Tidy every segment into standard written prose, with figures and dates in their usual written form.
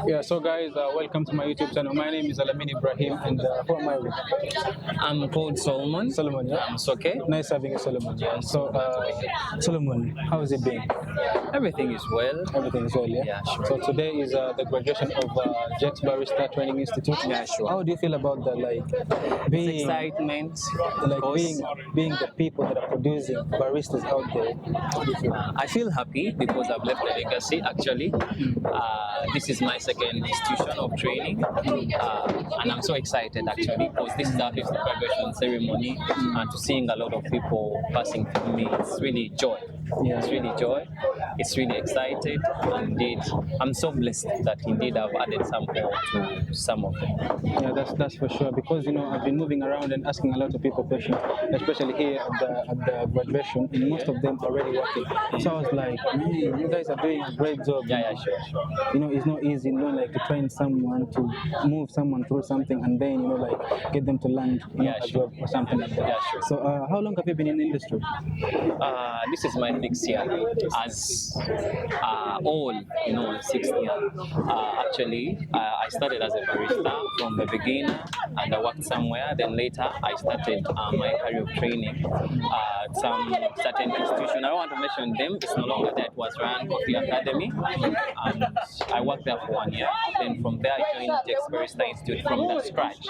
Yeah, so guys, welcome to my YouTube channel. My name is Alamin Ibrahim, and who am I with? I'm called Solomon. Solomon, yeah? I'm Musoke. Nice having you, Solomon. Yeah. So, Solomon, how has it been? Everything is well. Everything is well, yeah? Yeah, sure. So today is the graduation of Jex Barista Training Institute. Yeah, sure. How do you feel about that? Like being Excitement. like being the people that are producing baristas out there. How do you feel? I feel happy because I've left a legacy. Actually, this is my second institution of training, and I'm so excited actually because this is our 50th graduation ceremony, and to seeing a lot of people passing through me, it's really joy. Yeah. It's really joy. It's really excited. Indeed, I'm so blessed that indeed I've added some more to some of them. Yeah, that's for sure. Because I've been moving around and asking a lot of people questions, especially here at the graduation, and most of them are already working. So I was like, man, you guys are doing a great job. Yeah, sure. It's not easy, like to train someone to move someone through something and then like get them to land a job or something like that. Yeah, sure. So how long have you been in the industry? This is my 6th year as all 6th year. Actually, I started as a barista from the beginning, and I worked somewhere. Then later, I started my career of training at some certain institution. I don't want to mention them. It's no longer there. It was Ryan Coffee Academy, and I worked there for 1 year. Then from there, I joined Jex Barista Institute from the scratch.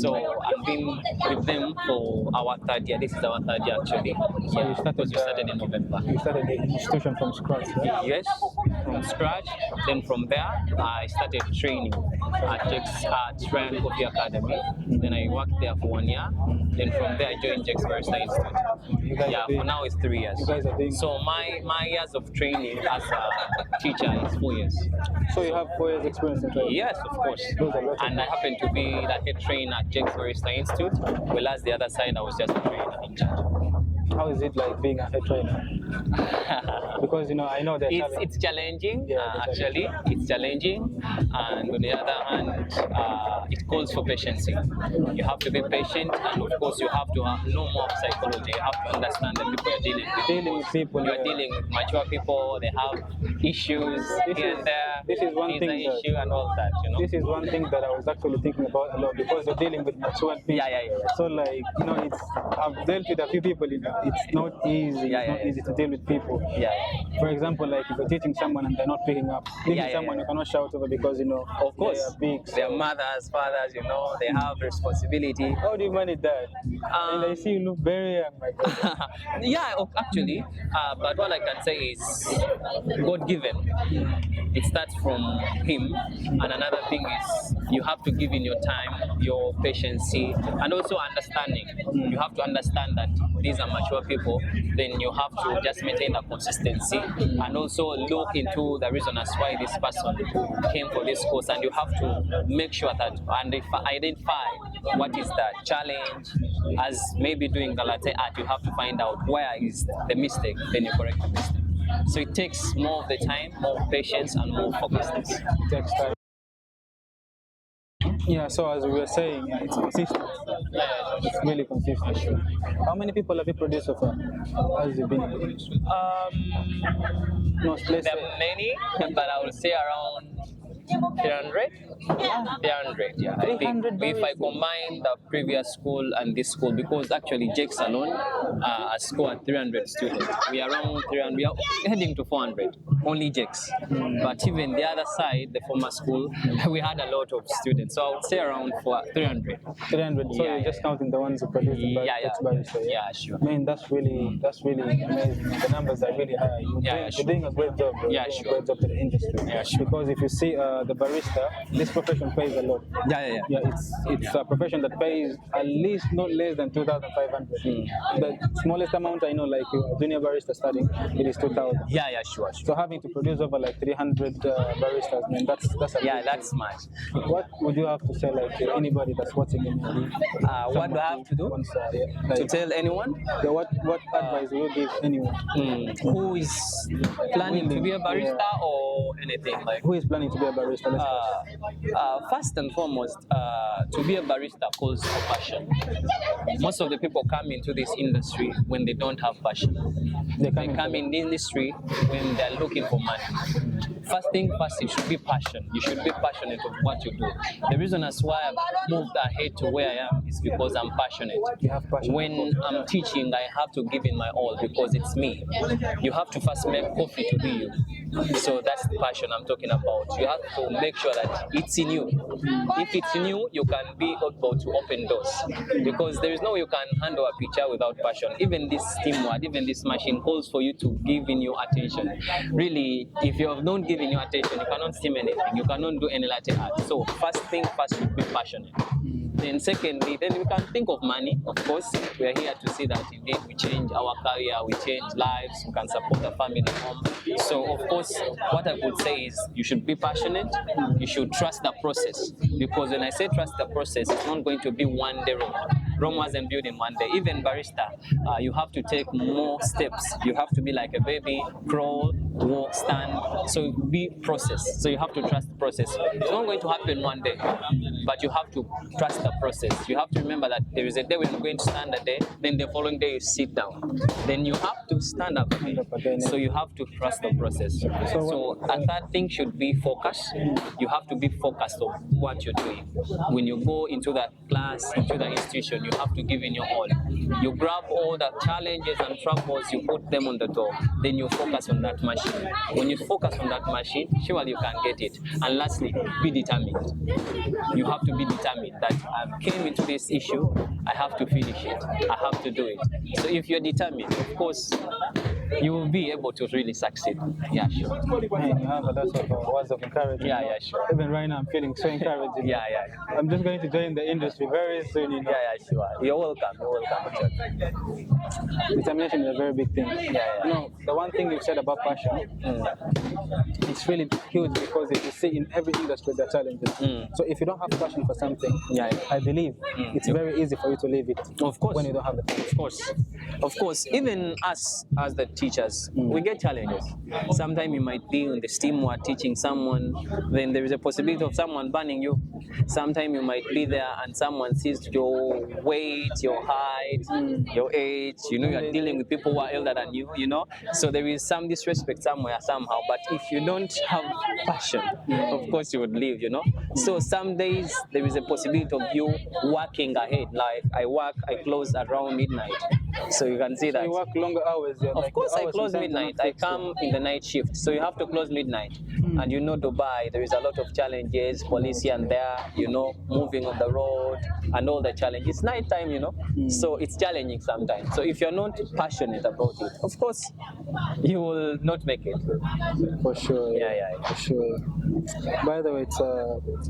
So I've been with them for our 3rd year. This is our 3rd year actually. So you started in November. You started the institution from scratch, right? Yes, from scratch. Then from there, I started training at Jex Ryan Coffee Academy. Then I worked there for 1 year. Then from there, I joined Jex Barista Institute. For now it's 3 years. You guys are doing. So my years of training as a teacher is 4 years. So you have 4 years experience in training? Yes, of course. And I happen to be the head trainer at Jex Barista Institute, whereas the other side I was just a trainer in charge. How is it like being a head trainer? Because I know that it's challenging. Yeah, actually, it's challenging, and on the other hand, it calls for patience. You have to be patient, and of course, you have to know more of psychology. You have to understand the people you're dealing with. Dealing with people. You're dealing with mature people. They have issues here and there. This is one thing. Issue and all that. This is one thing that I was actually thinking about a lot because you're dealing with mature people. Yeah. So I've dealt with a few people. It's not easy. It's not easy to deal with people. Yeah. For example, like if you're teaching someone and they're not picking up, someone you cannot shout over because of course they are big. They are mothers, fathers. They have responsibility. How do you manage that? And I see you look very young, my God. Yeah, actually, but what I can say is God given. It starts from Him, and another thing is you have to give in your time, your patience, and also understanding. You have to understand that these are mature people. Then you have to just maintain the consistency, and also look into the reason as why this person came for this course, and you have to make sure that identify what is the challenge. As maybe doing the latte art, you have to find out where is the mistake, then you correct the mistake. So it takes more of the time, more patience, and more focusness. It takes time. Yeah, so as we were saying, it's consistent. It's really consistent. How many people have you produced so far? How has it been? There are many, but I would say around 300? 300, yeah. 300 if I combine the previous school and this school, because actually Jex alone has scored 300 students. We are around 300, we are heading to 400, only Jex. But even the other side, the former school, we had a lot of students. So I would say around 300. 300, so you're just counting the ones who produced the barista. Yeah, sure. Man, that's really amazing. The numbers are really high. You're doing a great job, bro. Yeah, sure. A great job to the industry. Yeah, sure. Because if you see the barista, this profession pays a lot. Yeah. It's a profession that pays at least not less than 2,500. The smallest amount I know, like a junior barista starting, it is 2,000. Yeah, sure. So having to produce over like 300 baristas, man, that's a that's much. What would you have to say, like anybody that's watching in what do I have to do? To tell anyone? Yeah, what advice will you give anyone who is planning to be a barista or anything like? Who is planning to be a barista? First and foremost, to be a barista calls for passion. Most of the people come into this industry when they don't have passion. They come in the industry when they're looking for money. First thing first, it should be passion. You should be passionate of what you do. The reason as why I've moved ahead to where I am is because I'm passionate. You have passion. When I'm teaching, I have to give in my all because it's me. You have to first make coffee to be you. So that's the passion I'm talking about. You have to make sure that it's in you. If it's in you, you can be able to open doors. Because there is no way you can handle a picture without passion. Even this steamward, even this machine calls for you to give in your attention. Really, if you have not given your attention, you cannot steam anything. You cannot do any latte art. So first thing first, should be passionate. Then secondly, then we can think of money. Of course, we are here to see that indeed we change our career, we change lives, we can support the family home. So of course, what I would say is you should be passionate, you should trust the process. Because when I say trust the process, it's not going to be one day Rome. Rome wasn't built in one day. Even barista, you have to take more steps. You have to be like a baby, crawl, walk, stand. So be process. So you have to trust the process. It's not going to happen one day, but you have to trust the process. You have to remember that there is a day when you're going to stand a day, then the following day you sit down. Then you have to stand up again. So you have to trust the process. So a third thing should be focus. You have to be focused on what you're doing. When you go into that class, into the institution, you have to give in your all. You grab all the challenges and troubles, you put them on the door. Then you focus on that machine. When you focus on that machine, surely you can get it. And lastly, be determined. You have to be determined that I came into this issue, I have to finish it. I have to do it. So if you're determined, of course, you will be able to really succeed. Yeah, sure. Man, you have a lot of words of encouragement. Yeah, yeah, sure. Even right now, I'm feeling so encouraged. Yeah. I'm just going to join the industry very soon. Yeah, sure. You're welcome. Determination is a very big thing. Yeah. The one thing you said about passion, it's really huge because if you see in every industry there are challenges. So if you don't have passion for something, I believe it's very easy for you to leave it. Of course. When you don't have the passion. Of course. Even us as the teachers, we get challenges. Sometimes you might be in the steam while teaching someone, then there is a possibility of someone banning you. Sometimes you might be there and someone sees your weight, your height, your age, you're dealing with people who are elder than you, So there is some disrespect somewhere, somehow. But if you don't have passion, of course you would leave, So some days there is a possibility of you working ahead. Like I close around midnight. So you can see that. So you work longer hours. Of course, I close midnight. I come in the night shift. So you have to close midnight. And Dubai, there is a lot of challenges, police here and there, moving on the road and all the challenges. It's night time, So it's challenging sometimes. So if you're not passionate about it, of course, you will not make it. For sure. Yeah. For sure. By the way,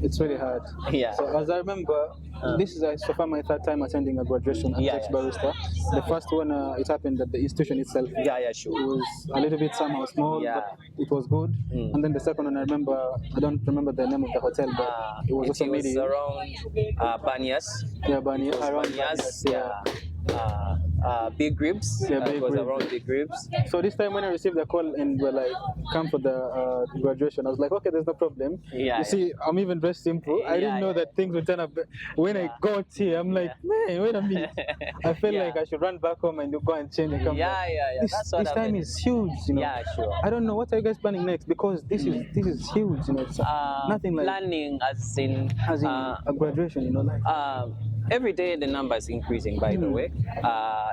it's really hard. Yeah. So as I remember, this is so far my third time attending a graduation at Jex Barista. The first one, it happened at the institution itself. Yeah, sure. It was a little bit somehow small, but it was good. And then the second one, I don't remember the name of the hotel, but it was also medium. It was around Banyas. Yeah, Banyas. Around Banyas, Big Ribs. Yeah, Big Ribs. Around Big Ribs. So this time when I received the call and were like, come for the graduation, I was like, okay, there's no problem. You see, I'm even dressed simple. I didn't know that things would turn up. When I got here, I'm like, man, wait a minute. I felt like I should run back home and go and change and come back. This time is huge, Yeah, sure. I don't know, what are you guys planning next? Because this is huge, It's nothing like planning as in a graduation, every day the number is increasing, by the way.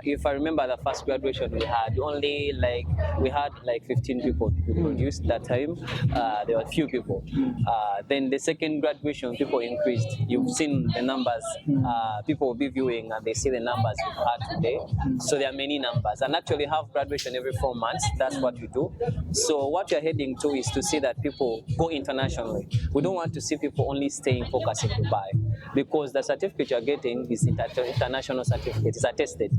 If I remember the first graduation we had like 15 people we produced that time. There were few people. Then the second graduation people increased. You've seen the numbers. People will be viewing and they see the numbers we've had today. So there are many numbers, and actually have graduation every 4 months. That's what we do. So what we're heading to is to see that people go internationally. We don't want to see people only staying focused in Dubai, because the certificate you're getting is international certificate. It's attested.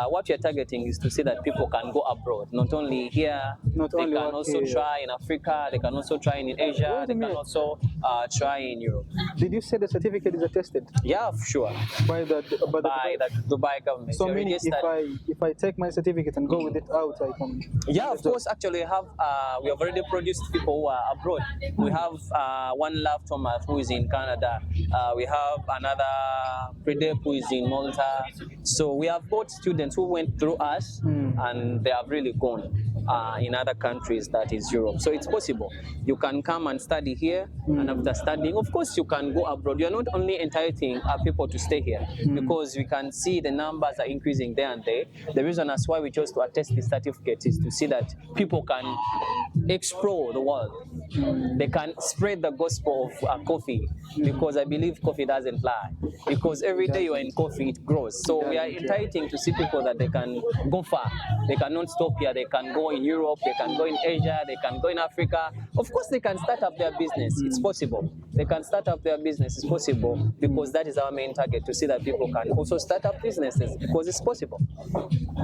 What we're targeting is to see that people can go abroad, not only here, they can also try in Africa, they can also try in Asia, they can also try in Europe. Did you say the certificate is attested? Yeah, sure. By the Dubai government. So meaning if I take my certificate and go with it out, I can... Yeah, of course. Actually, we have already produced people who are abroad. We have one Love Thomas who is in Canada. We have another Predep who is in Malta. So we have both students who went through us and they have really gone. in other countries, that is Europe. So it's possible. You can come and study here, and after studying, of course, you can go abroad. You're not only enticing people to stay here, because we can see the numbers are increasing there and there. The reason as why we chose to attest this certificate is to see that people can explore the world. They can spread the gospel of coffee, because I believe coffee doesn't lie. Because every day you are in coffee, it grows. So we are enticing to see people that they can go far. They cannot stop here. They can go in Europe. They can go in Asia. They can go in Africa. Of course, they can start up their business. It's possible. They can start up their business. It's possible, because that is our main target, to see that people can also start up businesses, because it's possible.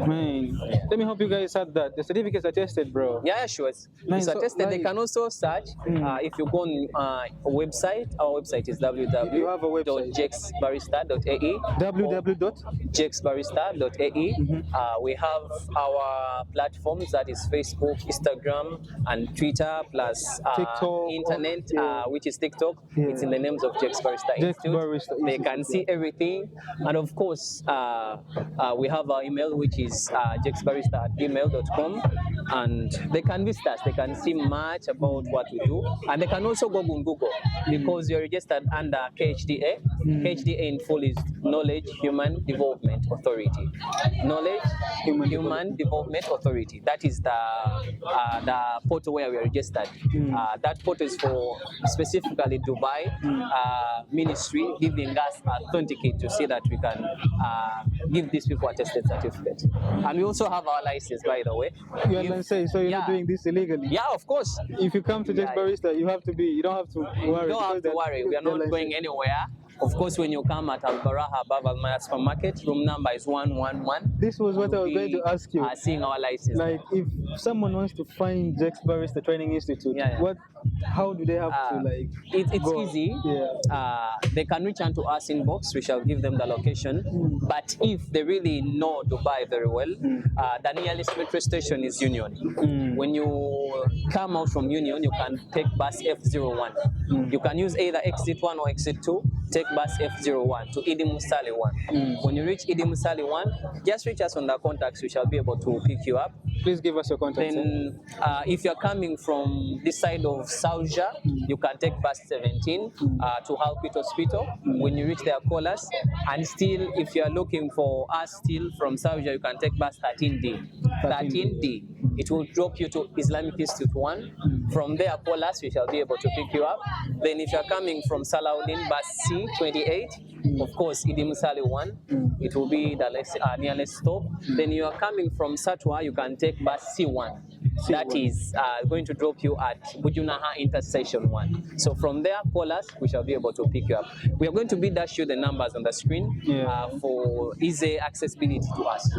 Man, let me hope you guys had that. The certificates are tested, bro. Yeah, sure. It's attested. They can also search. If you go on a website, our website is www.jexbarista.ae. www.jexbarista.ae. We have our platforms, that is Facebook, Instagram, and Twitter, plus TikTok, internet, which is TikTok. It's in the names of Jex Barista Institute. They can see everything. And of course, we have our email, which is jexbarista@gmail.com. And they can visit us. They can see much about what we do. And they can also go on Google, because you're registered under KHDA. KHDA in full is Knowledge Human Development Authority. Knowledge Human Development Authority. That is the portal where we are registered. That portal is for specifically Dubai ministry, giving us authenticate to see that we can give these people a tested certificate. And we also have our license, by the way. So you're not doing this illegally? Yeah, of course. If you come to Jex Barista, you don't have to worry. You don't have to worry. We are not going anywhere. Of course, when you come at Al-Baraha above Al-Maya supermarket, room number is 111. This was what I was going to ask you. Seeing our license. Like, if someone wants to find Jex Barista Training Institute, how do they have to It's go? Easy. They can reach out to us inbox. We shall give them the location. But if they really know Dubai very well, the nearest metro station is Union. When you come out from Union, you can take bus F01. You can use either exit 1 or exit 2. Take bus F01 to Idi Musali 1. When you reach Idi Musali 1, just reach us on the contacts. We shall be able to pick you up. Please give us your contacts. Then, if you're coming from this side of Saudi, you can take bus 17 to Halpit Hospital. When you reach there, call us. And still, if you're looking for us still from Saudi, you can take bus 13D. 13D. It will drop you to Islamic Institute 1. From there, call us. We shall be able to pick you up. Then, if you're coming from Salahuddin, bus C28, of course, Idi Musali 1, it will be the nearest stop. Then you are coming from Satwa, you can take bus C1. That is going to drop you at Bujunaha Intersection 1. So from there, call us, we shall be able to pick you up. We are going to dash you the numbers on the screen for easy accessibility to us.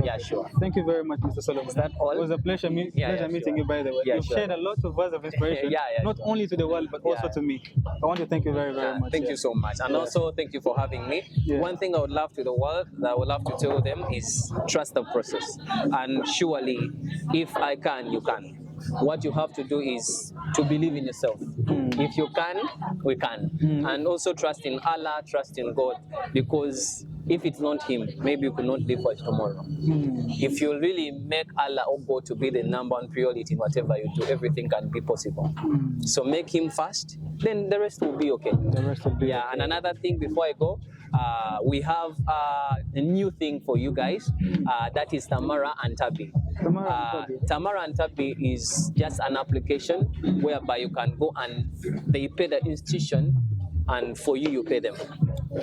Yeah, sure. Thank you very much, Mr. Solomon. Is that all? It was a pleasure, meeting you, by the way. You've shared a lot of words of inspiration, not only to the world, but also to me. I want to thank you very, very much. Thank you so much. And also, thank you for having me. One thing I would love to the world, that I would love to tell them is trust the process. And surely, if I can, you can. What you have to do is to believe in yourself. If you can, we can. And also trust in Allah, trust in God, because if it's not Him, maybe you could not live for tomorrow. If you really make Allah or God to be the number one priority in whatever you do, everything can be possible. So make Him first, then the rest will be okay. The rest will be okay. And another thing before I go, we have a new thing for you guys. That is Tamara and Tabi. Tamara and Tabi is just an application whereby you can go and they pay the institution, and for you, you pay them.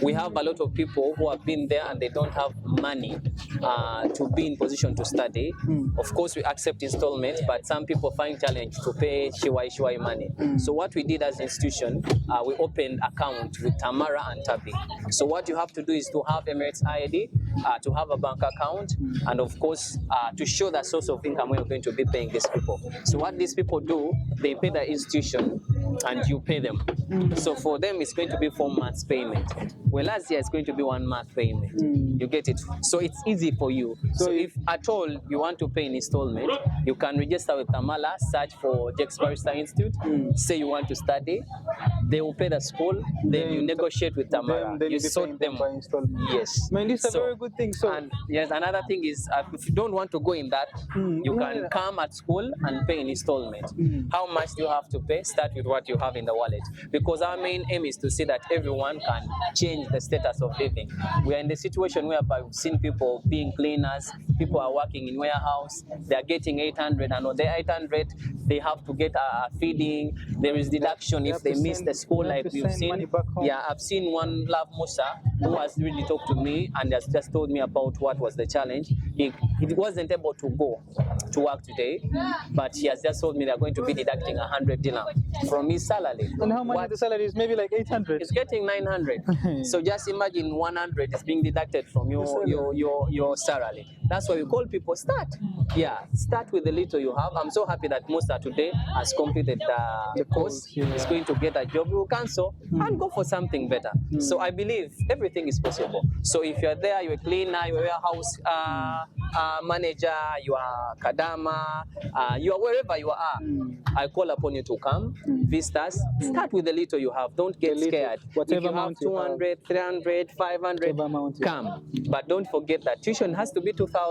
We have a lot of people who have been there and they don't have money to be in position to study. Of course, we accept installments, but some people find challenge to pay shiwai money. So what we did as an institution, we opened account with Tamara and Tabi. So what you have to do is to have Emirates ID, to have a bank account, and of course, to show the source of income we're going to be paying these people. So what these people do, they pay the institution and you pay them. So for them, it's going to be 4 months payment. Well, last year it's going to be 1 month payment. You get it? So it's easy for you. So if at all you want to pay an installment, you can register with Tamala, search for Jex Barista Institute, say you want to study, they will pay the school, then you negotiate with Tamara, then you be sort paying them. by installment. Yes. Man, this is a very good thing. So, and yes, another thing is if you don't want to go in that, you can come at school and pay in installment. How much do you have to pay? Start with what you have in the wallet, because our main aim is to see that everyone can change the status of living. We are in the situation whereby we've seen people being cleaners, people are working in warehouse, they are getting 800, and on their 800 they have to get a feeding. There is deduction if they miss the school, like we've seen. Yeah, I've seen one Love Musa who has really talked to me and has just told me about what was the challenge. He wasn't able to go to work today, but he has just told me they're going to be deducting 100 dinar from his salary. And how much the salary is? Maybe like 800. He's getting 900. So just imagine 100 is being deducted from your salary. That's why we call people start. Yeah, start with the little you have. I'm so happy that Musa today has completed the course. He's going to get a job. He will cancel and go for something better. So I believe everything is possible. So if you're there, you're a cleaner, you're a warehouse manager, you are kadama, you are wherever you are, I call upon you to come, visit us. Start with the little you have. Don't get scared. Whatever if you have 200, 300, 500, come. But don't forget that tuition has to be 2,000.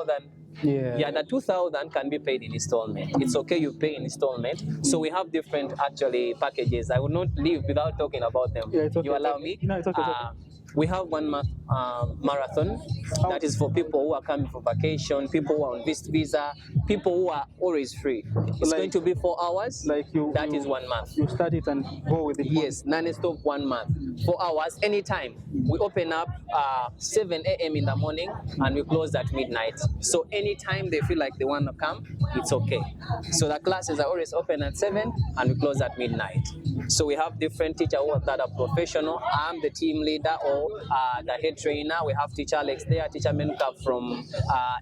Yeah, the 2,000 can be paid in installment. It's okay, you pay in installment. So we have different actually packages. I will not leave without talking about them. Yeah, it's okay, you allow me? No, it's okay. We have one marathon that is for people who are coming for vacation, people who are on visa, people who are always free. It's going to be 4 hours. That is 1 month. You start it and go with it. Yes, non-stop 1 month. 4 hours, anytime. We open up 7 a.m. in the morning and we close at midnight. So anytime they feel like they want to come, it's okay. So the classes are always open at 7 and we close at midnight. So we have different teachers that are professional. I'm the team leader or the head trainer. We have teacher Alex there, teacher Menuka from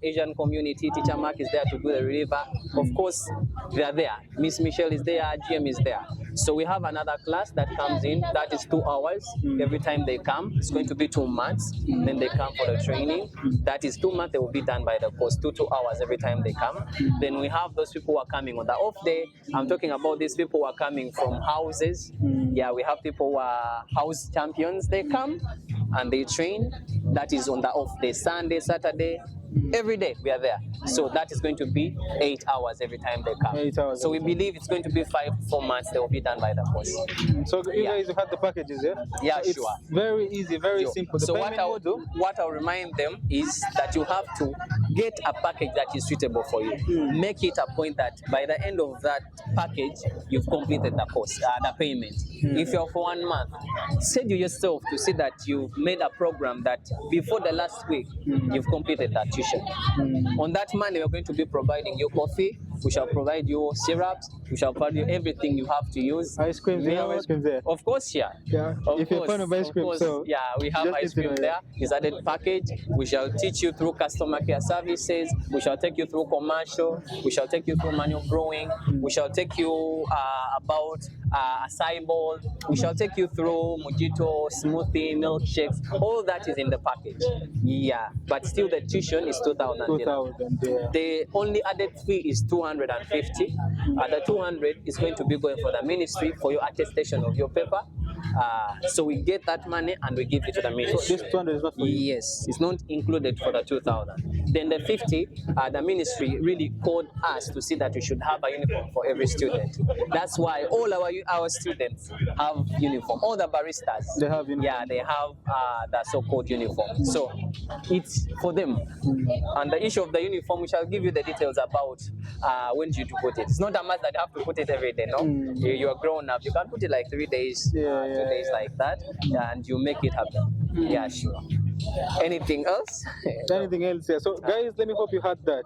Asian community, teacher Mark is there to do the reliever. Of course, they are there. Miss Michelle is there, GM is there. So we have another class that comes in, that is 2 hours. Every time they come, it's going to be 2 months. Then they come for the training. That is 2 months, they will be done by the course, 2 hours every time they come. Then we have those people who are coming on the off day. I'm talking about these people who are coming from houses. Yeah, we have people who are house champions. They come and they train. That is on the off day, Sunday, Saturday. Every day we are there. So that is going to be 8 hours every time they come. 8 hours. So we believe it's going to be 4 months they will be done by the course. So you guys have had the packages, yeah? Yeah, so sure. It's very easy, very simple. So what I'll remind them is that you have to get a package that is suitable for you. Make it a point that by the end of that package, you've completed the course, the payment. If you're for 1 month, schedule yourself to see that you've made a program that before the last week, you've completed that tuition. On that money, we're going to be providing you coffee. We shall provide you syrups. We shall provide you everything you have to use. Ice cream, we have ice cream there. Of course, yeah. Yeah. If you're fan of ice cream, so yeah, we have ice cream there. It's added package. We shall teach you through customer care services. We shall take you through commercial. We shall take you through manual brewing. We shall take you about acai bowl. We shall take you through mojito, smoothie, milkshakes. All that is in the package. Yeah, but still the tuition is 2,000. 2,000. Yeah. The only added fee is 250. The 200 is going to be going for the ministry for your attestation of your paper. So we get that money and we give it to the ministry. So this 200 is not for you? Yes, it's not included for the 2,000. Then the 50, the ministry really called us to see that we should have a uniform for every student. That's why all our students have uniform. All the baristas, they have uniform. Yeah, they have the so-called uniform. So it's for them. And the issue of the uniform, we shall give you the details about when you to put it. It's not a must that you have to put it every day, no? You are grown up. You can put it like 3 days, 2 days like that, and you make it happen. Yeah, sure. Anything else? Anything else? Yeah. So guys, let me hope you heard that.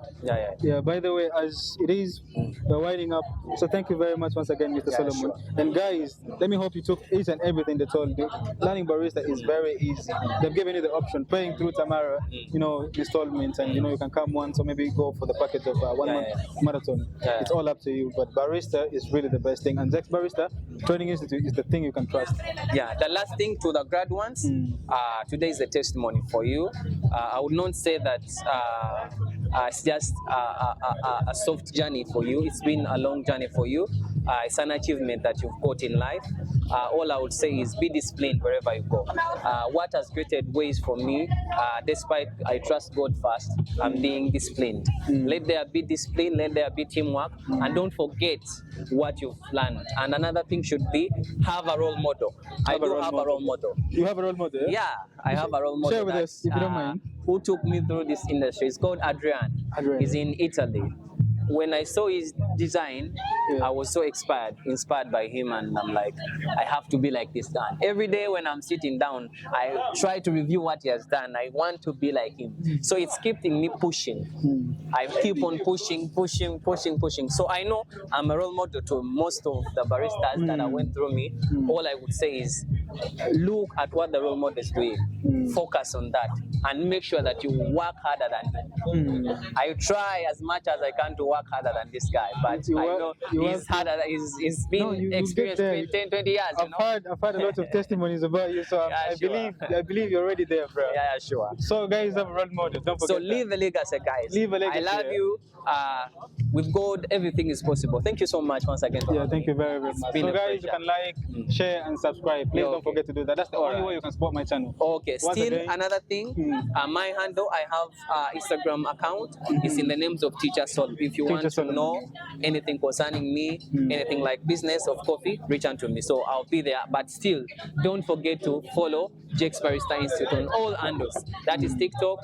Yeah. By the way, as it is, we're winding up. So thank you very much once again, Mr. Solomon. Sure. And guys, let me hope you took each and everything they told you. Learning barista is very easy. They've given you the option, paying through Tamara, installments, and you can come once or maybe go for the package of 1 month marathon. It's all up to you. But barista is really the best thing. And Jex Barista Training Institute is the thing you can trust. Yeah. The last thing to the grad ones, today is a testimony for you. I would not say that it's just a soft journey for you. It's been a long journey for you. it's an achievement that you've got in life. All I would say is be disciplined wherever you go. What has created ways for me, despite I trust God first, I'm being disciplined. Let there be discipline, let there be teamwork, and don't forget what you've learned. And another thing should be have a role model. I do have a role model. You have a role model? Yeah, I have a role model. Share with us, if you don't mind. Who took me through this industry. It's called Adrian. He's in Italy. When I saw his design, I was so inspired by him, and I'm like, I have to be like this guy. Every day when I'm sitting down, I try to review what he has done. I want to be like him. So it's keeping me pushing. I keep on pushing. So I know I'm a role model to most of the baristas that I went through me. All I would say is look at what the role model is doing. Focus on that and make sure that you work harder than him. I try as much as I can to work harder than this guy, but I know he's harder. He's been experienced 10, 20 years. I've heard a lot of testimonies about you, so I believe you're already there, bro. Yeah, sure. So guys, have a role model. Don't forget. So leave a legacy, guys. Leave a legacy. I love you. With God, everything is possible. Thank you so much once again. Yeah, thank you very much. So guys, you can like, share, and subscribe. Please don't forget to do that. That's the only way you can support my channel. Okay. Still another thing. My handle, I have Instagram account. It's in the names of Teacher Sol. If you want to know anything concerning me, anything like business of coffee, reach out to me. So I'll be there. But still, don't forget to follow Jex Barista Institute on all handles. That is TikTok,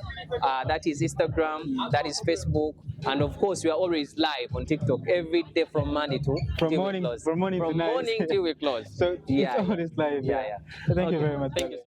that is Instagram, that is Facebook, and of course we are always live on TikTok every day from Monday to morning till we close. till we close. So it's always live. yeah. Thank you very much. Thank you.